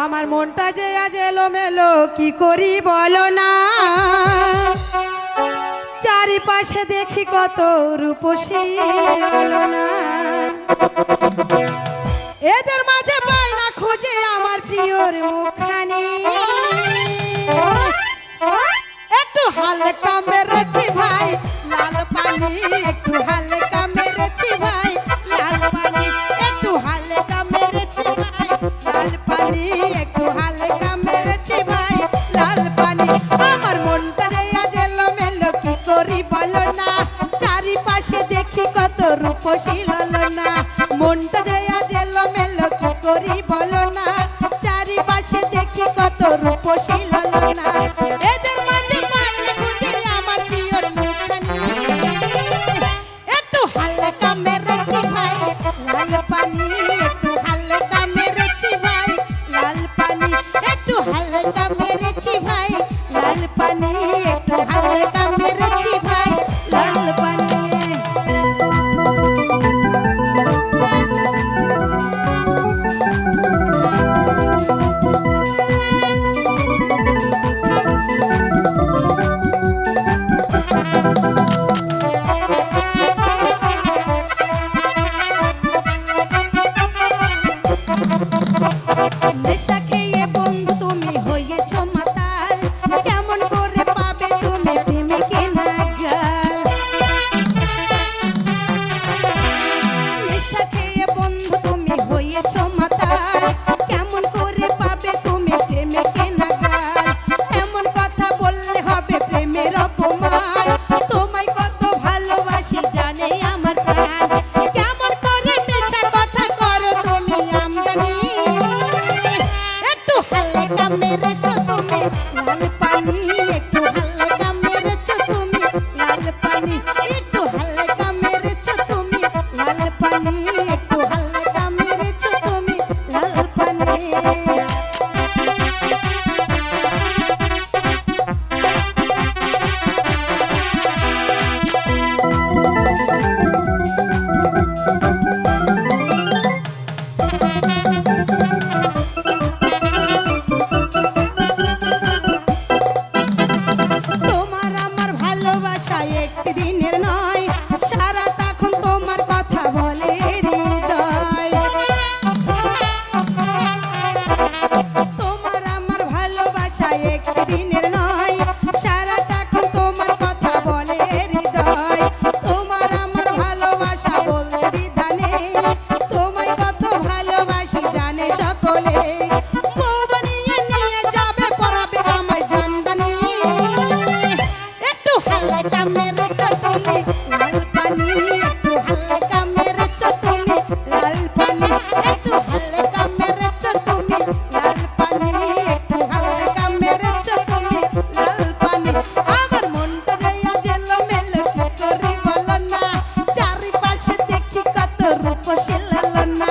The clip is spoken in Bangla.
আমার মনটা যে আজ এলোমেলো কি করি বলো না, চারিপাশে দেখি কত রূপসী ললনা, এদের মাঝে পাই না খুঁজে আমার প্রিয়র মুখখানি। একটু হালকা মেরেছি ভাই লাল পানি, একটু হালকা মেরেছি ভাই লাল পানি, একটু হালকা মেরেছি ভাই লাল পানি, একটু হালকা মেরেছি ভাই লাল পানি। আমার মনটা যে আজ এলোমেলো কি করি বলো না, চারিপাশে দেখি কত রূপসী ললনা, মনটা যে আজ এলোমেলো কি করি বলো না, চারিপাশে দেখি কত রূপসী ললনা, এদের মাঝে পাই না খুঁজে আমার প্রিয়র মুখখানি। একটু হালকা মেরেছি ভাই লাল পানি, একটু হালকা মেরেছি ভাই লাল পানি, একটু হালকা মেরেছি ভাই লাল পানি, একটু হালকা মেরেছি ভাই লাল পানি। নেশা খেয়ে বন্ধু তুমি হয়েছ মাতাল, কেমন করে পাবে তুমি প্রেমিকে নাগাল। নেশা খেয়ে বন্ধু তুমি হয়েছ মাতাল, কেমন করে পাবে তুমি প্রেমিকে নাগাল। এমন কথা বললে হবে প্রেমের অপমান, তোমায় কত ভালোবাসি জানে আমার প্রাণ, কেমন করে মিছা কথা করো তুমি আমদানি। একটু হালকা মেরেছো তুমি লাল পানি, একটু হালকা মেরেছো তুমি লাল পানি, একটু হালকা মেরেছো তুমি লাল পানি, একটু হালকা মেরেছো তুমি লাল পানি। তোমার আমার ভালোবাসা একটি দিনের নয়, সারা তখন তোমার কথা বলে হৃদয়। তোমার আমার ভালোবাসা একটি দিনের নয়, সারা তখন তোমার কথা বলে হৃদয়। তোমার আমার ভালোবাসা বলতে দ্বিধা নেই, তোমায় কত ভালোবাসি জানে সকলে, কোবানিয়ে নিয়ে যাবে পরাবে আমায় জামদানি। একটু হালকা মেরেছো তুমি লাল পানি, একটু হালকা মেরেছো তুমি লাল পানি, একটু হালকা মেরেছো তুমি লাল পানি, একটু হালকা মেরেছো তুমি লাল পানি। আমার মনটা যে আজ এলোমেলো কি করি বলো না, চারিপাশে দেখি কত রূপসী ললনা,